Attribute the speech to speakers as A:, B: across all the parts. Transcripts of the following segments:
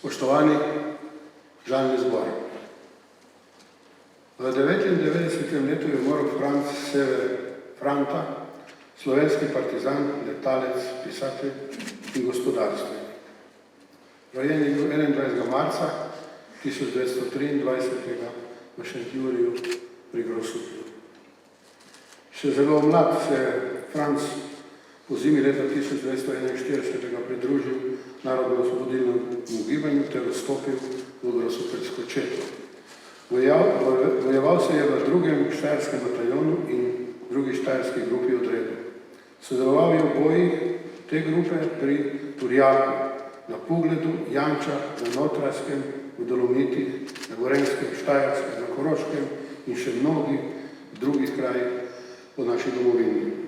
A: Spoštovani žalni zbor. V 99. letu je umrl Franc Sever Franta, slovenski partizan, letalec, pisatelj in gospodarstvenik. Rojen je bil 21. marca 1923. v Šentjurju pri Grosuplju. Še zelo mlad se je Franc po zimi leta 1941. pridružil narodno-osvobodilnemu gibanju ter vstopil v Grosupeljsko četo. Vojeval se je v 2. štajerskem bataljonu in 2. štajerski grupi odredov. Sodeloval je v bojih te grupe pri Turjaku, na Pugledu, Jančah, na Notranjskem, v Dolomitih, na Gorenjskem, Štajerskem, na Koroškem in še mnogih drugih krajih po naši domovini.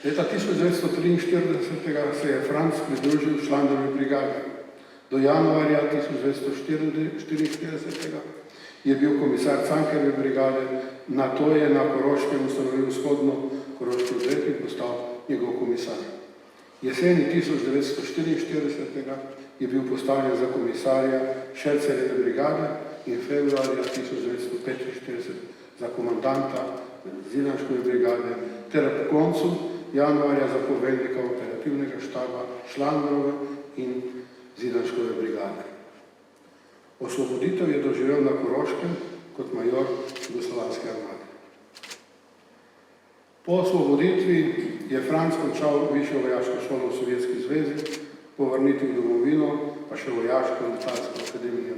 A: Leta 1943. se je Franc pridružil Šlandovi brigadi. Do januarja 1944. je bil komisar Cankarjeve brigade, nato je na Koroškem ustanovil vzhodno koroški odred in postal njegov komisar. Jeseni 1944. je bil postavljen za komisarja Šercerjeve brigade in februarja 1945 za komandanta Zidanškove brigade ter po koncu januarja za poveljnika operativnega štaba Šlandarove in Zidanškove brigade. Osvoboditev je doživel na Koroškem kot major Jugoslovanske armade. Po osvoboditvi je Franc končal višjo vojaško šolo v Sovjetski zvezi, po vrnitvi v domovino pa še vojaško letalsko akademijo.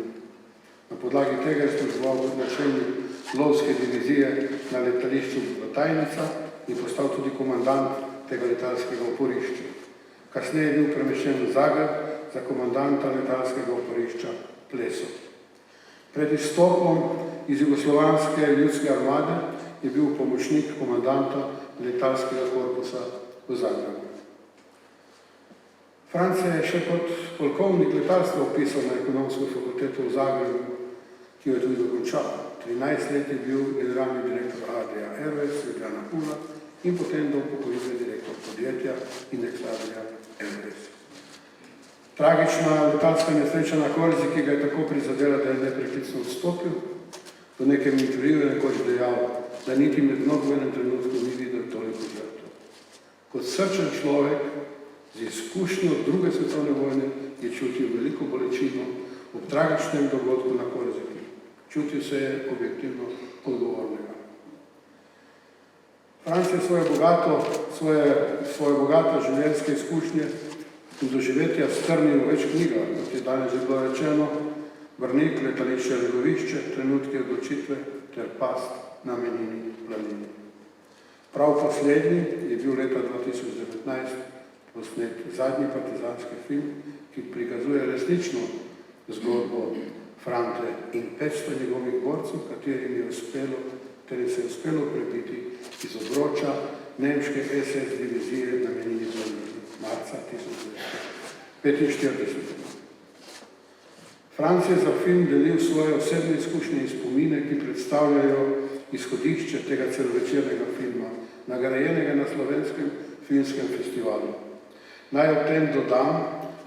A: Na podlagi tega je služboval kot načelnik lovske divizije na letališču Batajnica in postal tudi komandant tega letalskega oporišča. Kasneje je bil premeščen v Zagreb za komandanta letalskega oporišča Pleso. Pred izstopom iz Jugoslovanske ljudske armade je bil pomočnik komandanta letalskega korpusa v Zagrebu. Franc se je še kot polkovnik letalstva vpisal na ekonomsko fakulteto v Zagrebu, ki jo je tudi dokončal. 13 let je bil generalni direktor Adria Airways, Ljubljana Pula, in potem do upokojitve direktor podjetja Indeks Adria Airways. Tragična letalska nesreča na Korziki ga je tako prizadela, da je nepreklicno odstopil. V nekem intervjuju je nekoč dejal, da niti med mnogo v enem trenutku ni videl toliko žrtev. Kot srčen človek z izkušnjo 2. svetovne vojne je čutil veliko bolečino ob tragičnem dogodku na Korziki. Čutil se je objektivno odgovornega. Franc je svoje bogato življenjske izkušnje in doživetja strnil v več knjigah, kot je danes že bilo rečeno, Vrnik, letališče Legovišče, Trenutki odločitve ter Past na Menini planini. Prav poslednji je bil leta 2019 posnet zadnji partizanski film, ki prikazuje resnično zgodbo Frante in 500 njegovih borcev, katerim je uspelo, ter se je uspelo prebiti iz obroča nemške SS divizije na Menini planini marca 1945. Franc je za film delil svoje osebne izkušnje in spomine, ki predstavljajo izhodišče tega celovečernega filma, nagrajenega na Slovenskem filmskem festivalu. Naj ob tem dodam,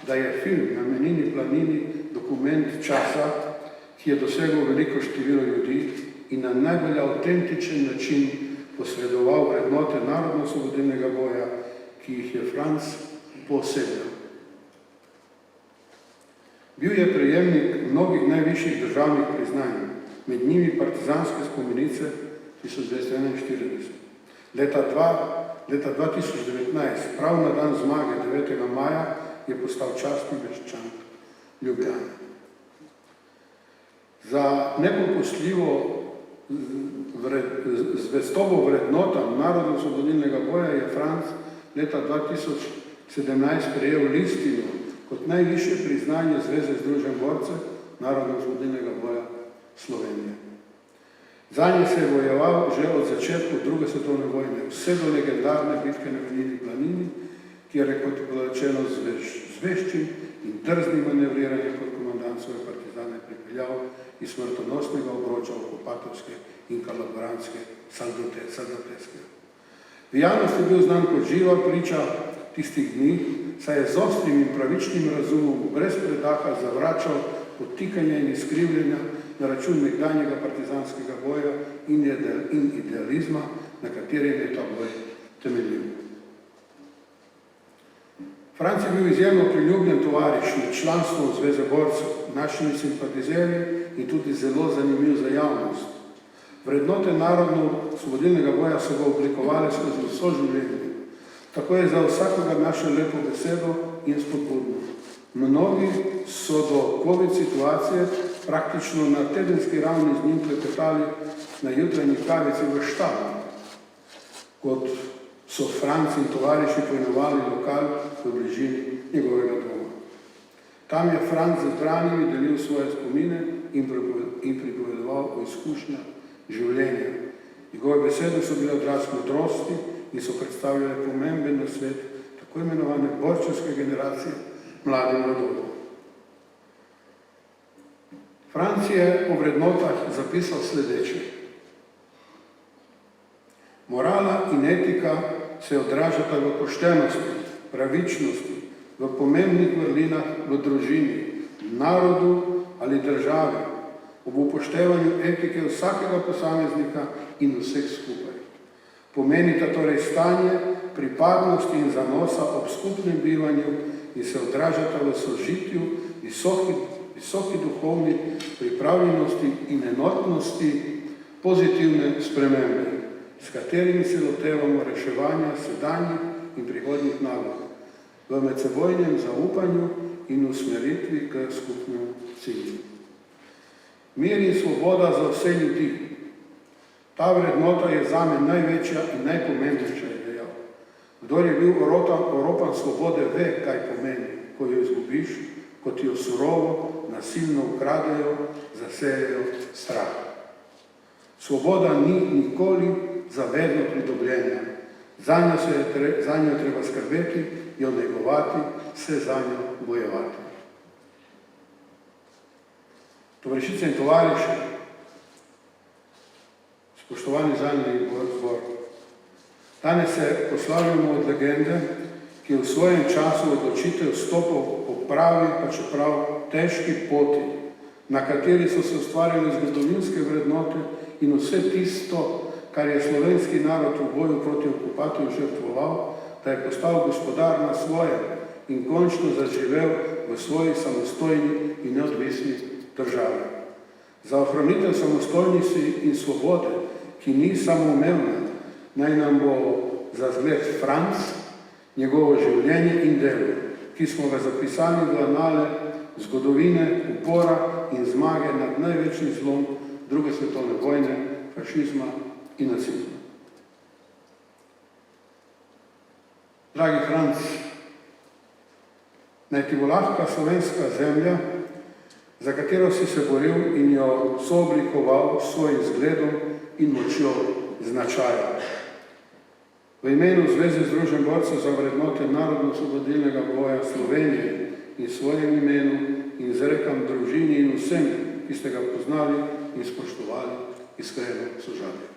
A: da je film na Menini planini dokument časa, ki je dosegel veliko število ljudi in na najbolj avtentičen način posredoval vrednote narodno-osvobodilnega boja, ki jih je Franc posebej. Bil je prejemnik mnogih najvišjih državnih priznanj, med njimi partizanske spomenice 1941. Leta 2019, prav na dan zmage 9. maja, je postal častni meščan Ljubljane. Za nepopustljivo zvestobo vrednotam narodno-osvobodilnega boja je Franc leta 2017 prejel listino kot najvišje priznanje Zveze združenj borcev narodno-osvobodilnega boja Slovenije. Zanje se je bojeval že od začetka 2. svetovne vojne, vse do legendarne bitke na Menini planini, kjer je, kot je bilo rečeno, z veščim in drznim manevriranjem kot komandant svoje partizane pripeljal iz smrtonosnega obroča okupatorske in kolaborantske Saldoteske. V javnosti je bil znan kot živa priča tistih dni, saj je z ostrim in pravičnim razumom brez predaha zavračal podtikanja in izkrivljenja na račun nekdanjega partizanskega boja in idealizma, na katerem je ta boj temeljil. Franc je bil izjemno priljubljen tovariš med članstvom Zveze borcev, našimi simpatizerji in tudi zelo zanimiv za javnost. Vrednote narodno-osvobodilnega boja so ga oblikovali skozi vso življenje. Tako je za vsakogar našel lepo besedo in spodbudno. Mnogi so do COVID situacije praktično na tedenski ravni z njim klepetali na jutranji kavici v štabu, kot so Franc in tovariši poimenovali lokal v bližini njegovega doma. Tam je Franc z zbranimi delil svoje spomine in pripovedoval o izkušnjah življenja. Njegove besede so bile odraz modrosti in so predstavljale pomemben nasvet tako imenovane borčevske generacije mladim rodovov. Franc je o vrednotah zapisal sledeče. Morala in etika se odražata v poštenosti, pravičnosti, v pomembnih vrlinah v družini, narodu ali državi, ob upoštevanju etike vsakega posameznika in vseh skupaj. Pomenita torej stanje pripadnosti in zanosa ob skupnem bivanju in se odražata v sožitju, visoki duhovni pripravljenosti in enotnosti pozitivne spremembe, s katerimi se lotevamo reševanja sedanjih in prihodnjih nalog, v medsebojnem zaupanju in usmeritvi k skupnemu cilju. Mir in svoboda za vse ljudi. Ta vrednota je zame največja in najpomembnejša, je dejal. Kdor je bil oropan svobode, ve, kaj pomeni, ko jo izgubiš, ko ti jo surovo, nasilno ukradejo, zasejejo strah. Svoboda ni nikoli zavedno pridobljena. Zanjo je treba skrbeti, jo negovati, se zanjo bojevati. Tovarišice in tovariši, spoštovani zadnji zbor, danes se poslavljamo od legende, ki je v svojem času odločitev stopil po pravi, pa čeprav težki poti, na kateri so se ustvarjale zgodovinske vrednote in vse tisto, kar je slovenski narod v boju proti okupaciji žrtvoval, da je postal gospodar na svoje in končno zaživel v svoji samostojni in neodvisni državi. Za ohranitev samostojnosti in svobode, ki ni samoumevna, naj nam bo za zgled Franc, njegovo življenje in delo, ki smo ga zapisali v anale zgodovine, upora in zmage nad največjim zlom druge svetovne vojne, fašizma in nacizma. Dragi Franc, naj ti bo lahka slovenska zemlja, za katero si se boril in jo sooblikoval s svojim zgledom in močjo značaja. V imenu Zveze združenj borcev za vrednote narodno-osvobodilnega boja Slovenije in svojem imenu in izrekam družini in vsem, ki ste ga poznali in spoštovali, iskreno sožalje.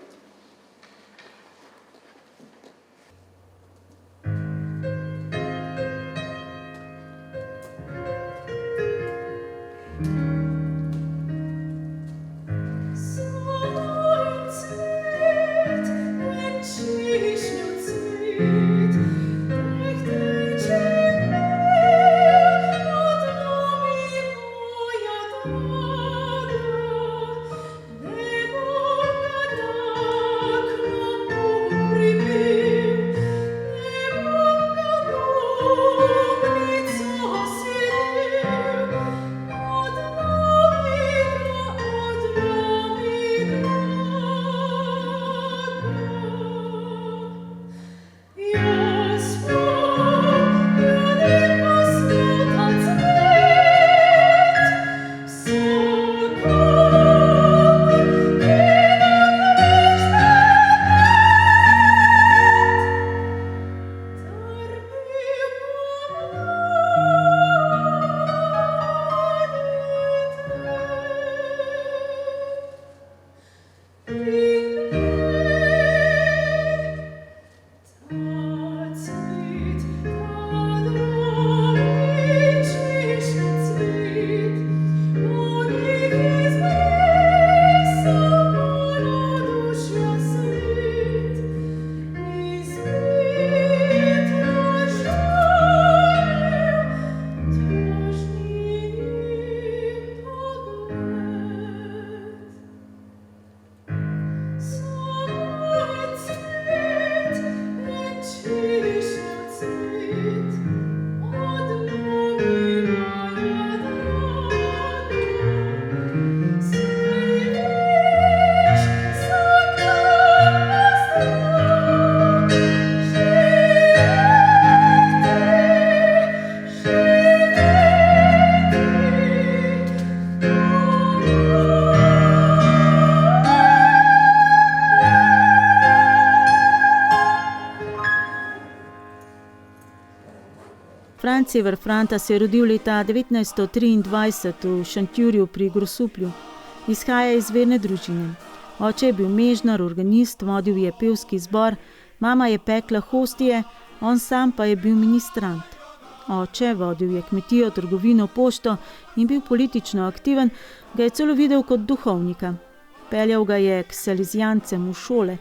B: Franz Sever Franta se je rodil leta 1923 v Šentjurju pri Grosuplju. Izhaja iz verne družine. Oče je bil mežnar, organist, vodil je pevski zbor, mama je pekla hostije, on sam pa je bil ministrant. Oče vodil je kmetijo, trgovino, pošto in bil politično aktiven, ga je celo videl kot duhovnika. Peljal ga je k salezijancem v šole,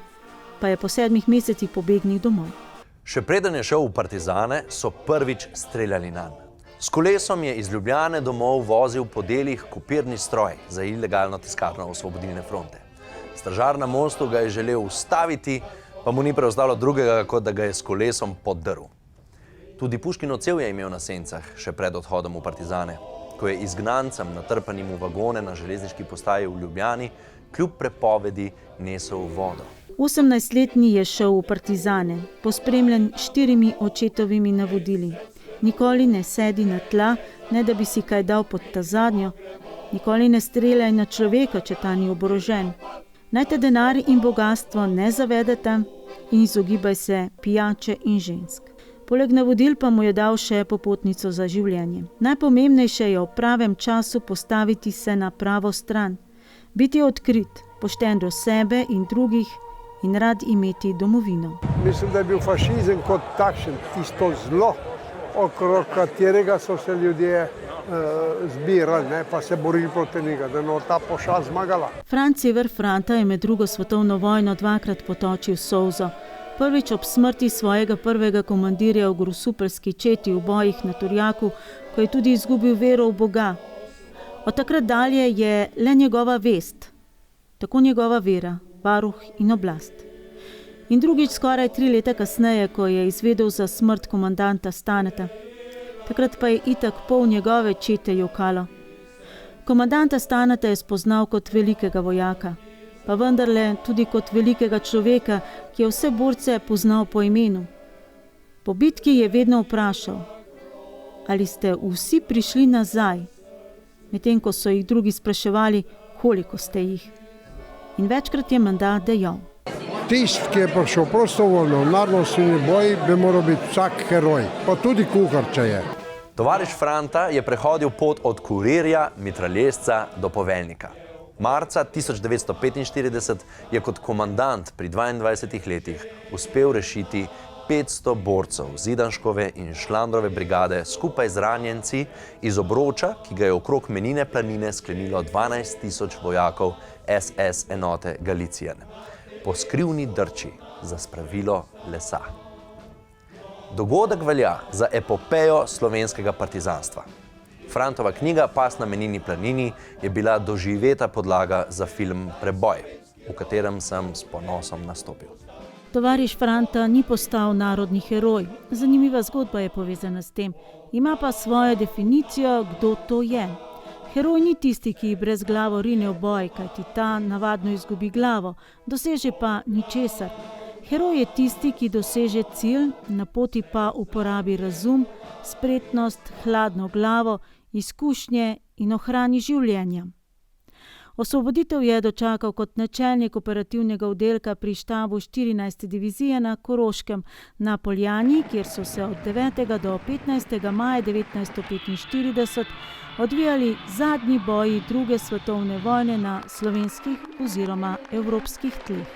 B: pa je po 7 mesecih pobegnil domov.
C: Še preden je šel v partizane, so prvič streljali nanj. S kolesom je iz Ljubljane domov vozil po delih kopirni stroj za ilegalno tiskarno Osvobodilne fronte. Stražar na mostu ga je želel ustaviti, pa mu ni preostalo drugega, kot da ga je s kolesom poddrl. Tudi Puškinov cev je imel na sencah še pred odhodom v partizane, ko je izgnancem natrpanim v vagone na železniški postaji v Ljubljani kljub prepovedi nesel vodo.
B: 18-letni je šel v partizane, pospremljen 4 očetovimi navodili. Nikoli ne sedi na tla, ne da bi si kaj dal pod ta zadnjo. Nikoli ne streljaj na človeka, če ta ni oborožen. Naj te denar in bogastvo ne zavedeta in izogibaj se pijače in žensk. Poleg navodil pa mu je dal še popotnico za življenje. Najpomembnejše je v pravem času postaviti se na pravo stran, biti odkrit, pošten do sebe in drugih in rad imeti domovino.
D: Mislim, da je bil fašizem kot takšen, tisto zlo, okrog katerega so se ljudje zbirali, pa se borili proti njega, da je ta pošast zmagala.
B: Franz Sever Franta je med 2. svetovno vojno 2-krat potočil solzo. Prvič ob smrti svojega prvega komandirja v grosupeljski četi v bojih na Turjaku, ko je tudi izgubil vero v Boga. Od takrat dalje je le njegova vest, tako njegova vera, varuh in oblast. In drugič skoraj 3 leta kasneje, ko je izvedel za smrt komandanta Staneta. Takrat pa je itak pol njegove čete jokalo. Komandanta Staneta je spoznal kot velikega vojaka, pa vendarle tudi kot velikega človeka, ki je vse borce poznal po imenu. Po bitki je vedno vprašal, ali ste vsi prišli nazaj, medtem ko so jih drugi spraševali, koliko ste jih. In večkrat je menda dejal.
D: Tisti, ki je prišel prostovoljno v narodnostni boj, bi moral biti vsak heroj, pa tudi kuhar, če je.
C: Tovariš Franta je prehodil pot od kurirja, mitraljezca do poveljnika. Marca 1945 je kot komandant pri 22 letih uspel rešiti 500 borcev Zidanškove in Šlandrove brigade skupaj z ranjenci iz obroča, ki ga je okrog Menine planine sklenilo 12.000 vojakov SS enote Galicijan. Po skrivni drči za spravilo lesa. Dogodek velja za epopejo slovenskega partizanstva. Frantova knjiga Pas na Menini planini je bila doživeta podlaga za film Preboj, v katerem sem s ponosom nastopil.
B: Tovariš Franta ni postal narodni heroj. Zanimiva zgodba je povezana s tem. Ima pa svojo definicijo, kdo to je. Heroj ni tisti, ki brez glavo rine v boj, kajti ta navadno izgubi glavo, doseže pa ničesar. Heroj je tisti, ki doseže cilj, na poti pa uporabi razum, spretnost, hladno glavo, izkušnje in ohrani življenja. Osvoboditev je dočakal kot načelnik operativnega oddelka pri štabu 14. divizije na Koroškem na Poljani, kjer so se od 9. do 15. maja 1945 odvijali zadnji boji 2. svetovne vojne na slovenskih oziroma evropskih tleh.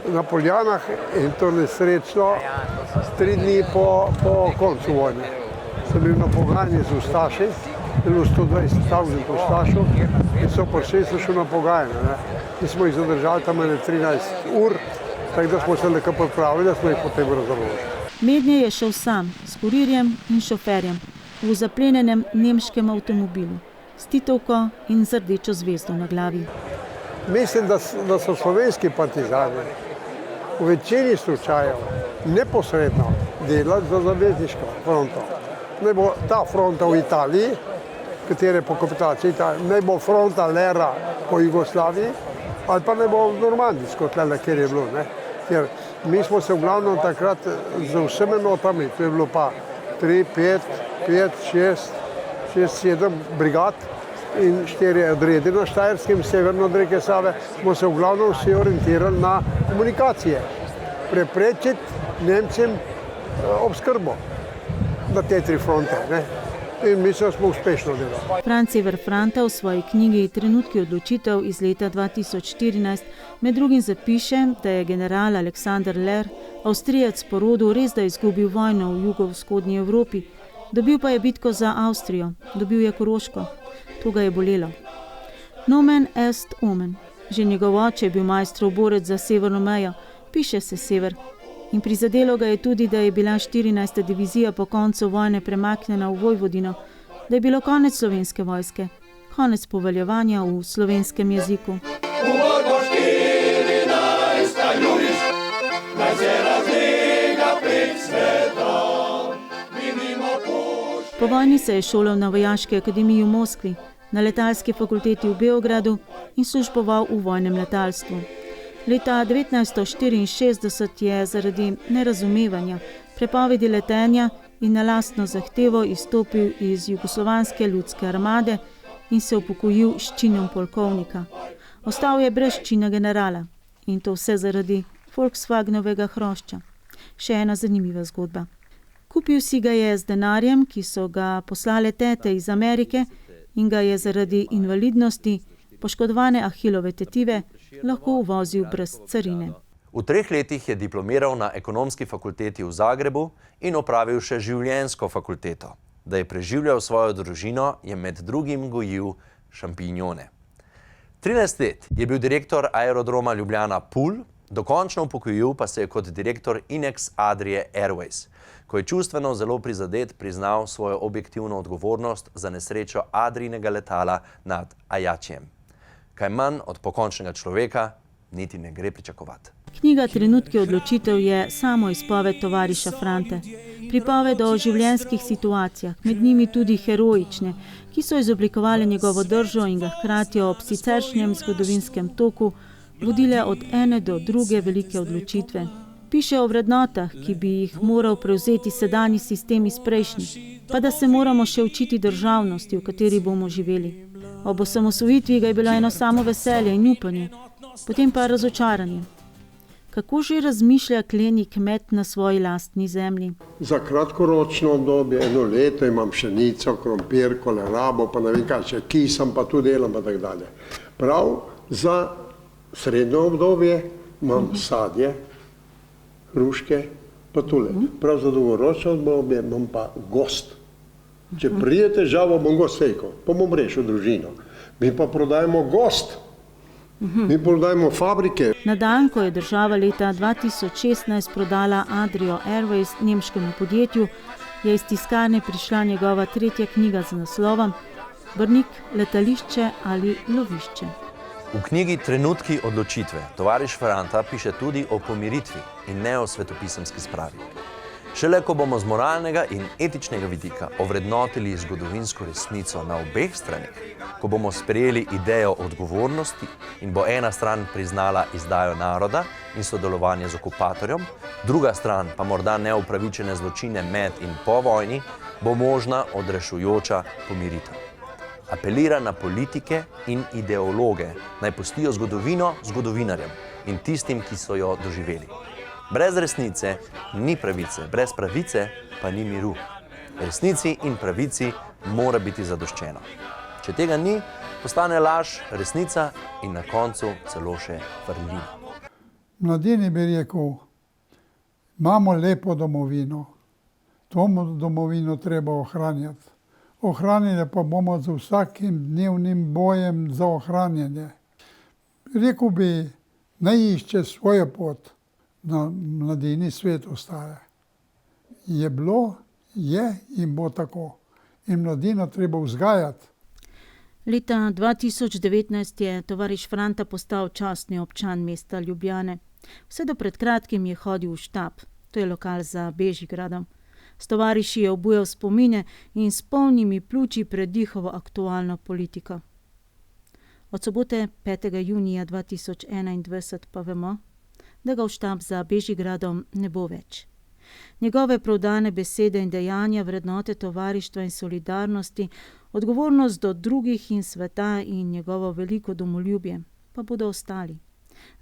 D: Na Poljanah, in to nesrečno, 3 dni po koncu vojne, sem bil na pogajanju z Ustaši, bilo 120.000 Ustašov in so prišli šli na pogajanje. Mi smo jih zadržali tam 13 ur, tako da smo se nekaj pripravili, da smo jih potem razorožili.
B: Mednje je šel sam, s kurirjem in šoferjem, v zaplenjenem nemškem avtomobilu, s Titovko in z rdečo zvezdo na glavi.
D: Mislim, da so slovenski partizani v večini slučajev neposredno delali za zavezniško fronto. Naj bo ta fronta v Italiji, katere po kapitulaciji Italije, naj bo fronta Lera po Jugoslaviji, ali pa naj bo normandijsko tlele, kjer je bilo. Ker mi smo se v glavnem takrat z vsemi enotami, to je bilo pa 3, 5, 6, 7 brigad in 4 odredi na Štajerskem, severno od reke Save, smo se v glavnem vsi orientirali na komunikacije. Preprečiti Nemcem obskrbo. na te 3 fronte. Ne? In mislim, da smo uspešno delali.
B: Franz Sever Franta v svoji knjigi Trenutki odločitev iz leta 2014 med drugim zapiše, da je general Alexander Ler, Avstrijec po rodu, res da izgubil vojno v jugovzhodnji Evropi, dobil pa je bitko za Avstrijo, dobil je Koroško. To ga je bolelo. Nomen est omen. Že njegov oče je bil majstrov borec za severno mejo, piše se Sever. In prizadelo ga je tudi, da je bila 14. divizija po koncu vojne premaknjena v Vojvodino, da je bilo konec slovenske vojske, konec poveljevanja v slovenskem jeziku. Po vojni se je šolal na Vojaški akademiji v Moskvi, na letalski fakulteti v Beogradu in služboval v vojnem letalstvu. Leta 1964 je zaradi nerazumevanja, prepovedi letenja in na lastno zahtevo izstopil iz Jugoslovanske ljudske armade in se upokojil s činom polkovnika. Ostal je brez čina generala in to vse zaradi Volkswagenovega hrošča. Še ena zanimiva zgodba. Kupil si ga je z denarjem, ki so ga poslale tete iz Amerike in ga je zaradi invalidnosti, poškodovane Ahilove tetive, lahko uvozil brez carine.
C: V 3 letih je diplomiral na ekonomski fakulteti v Zagrebu in opravil še življenjsko fakulteto. Da je preživljal svojo družino, je med drugim gojil šampinjone. 13 let je bil direktor aerodroma Ljubljana Pulj, dokončno upokojil pa se je kot direktor Inex Adrie Airways, ko je čustveno zelo prizadet priznal svojo objektivno odgovornost za nesrečo Adrijinega letala nad Ajacjem. Kaj manj od pokončnega človeka niti ne gre pričakovati.
B: Knjiga Trenutki odločitev je samo izpoved tovariša Frante. Pripoved o življenjskih situacijah, med njimi tudi heroične, ki so izoblikovali njegovo držo in ga hkrati ob siceršnjem zgodovinskem toku vodile od ene do druge velike odločitve. Piše o vrednotah, ki bi jih moral prevzeti sedanji sistem iz prejšnjih, pa da se moramo še učiti državnosti, v kateri bomo živeli. Ob osamosvojitvi ga je bilo eno samo veselje in upanje, potem pa razočaranje. Kako že razmišlja kleni kmet na svoji lastni zemlji?
D: Za kratkoročno obdobje, 1 leto imam pšenico, krompir, kolerabo, pa ne vem kaj, če kisam, pa tu delam, pa tako dalje. Prav za srednjo obdobje imam sadje, hruške, pa tule. Prav za dolgoročno obdobje imam pa gost. Če pride težava, bom gost fejkal, pa bom rešil družino. Mi pa prodajemo gost. Mi prodajemo fabrike.
B: Na dan, ko je država leta 2016 prodala Adrio Airways nemškemu podjetju, je iz tiskarne prišla njegova 3. knjiga z naslovom Brnik, letališče ali lovišče.
C: V knjigi Trenutki odločitve tovariš Franta piše tudi o pomiritvi in ne o svetopisemski spravi. Šele ko bomo z moralnega in etičnega vidika ovrednotili zgodovinsko resnico na obeh stranih, ko bomo sprejeli idejo odgovornosti in bo ena stran priznala izdajo naroda in sodelovanje z okupatorjem, druga stran pa morda neupravičene zločine med in po vojni, bo možna odrešujoča pomiritev. Apelira na politike in ideologe, naj pustijo zgodovino zgodovinarjem in tistim, ki so jo doživeli. Brez resnice ni pravice, brez pravice pa ni miru. Resnici in pravici mora biti zadoščeno. Če tega ni, postane laž resnica in na koncu celo še varljiva.
E: Mladini bi rekel, imamo lepo domovino, to domovino treba ohranjati. Ohranjanje pa bomo z vsakim dnevnim bojem za ohranjanje. Rekel bi, naj išče svojo pot. Na mladini svet ostaja. Je bilo, je in bo tako. In mladino treba vzgajati.
B: Leta 2019 je tovariš Franta postal častni občan mesta Ljubljane. Vse do pred kratkim je hodil v štab, to je lokal za Bežigradom. S tovariši je obujal spomine in s polnimi pljuči predihovo aktualno politiko. Od sobote 5. junija 2021 pa vemo, da ga v štab za Bežigradom ne bo več. Njegove prodane besede in dejanja, vrednote tovarištva in solidarnosti, odgovornost do drugih in sveta in njegovo veliko domoljubje pa bodo ostali,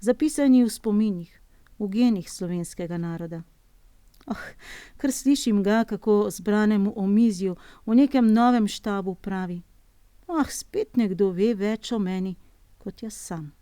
B: zapisani v spominih, v genih slovenskega naroda. Kar slišim ga, kako zbranemu omizju v nekem novem štabu pravi: spet nekdo ve več o meni, kot jaz sam.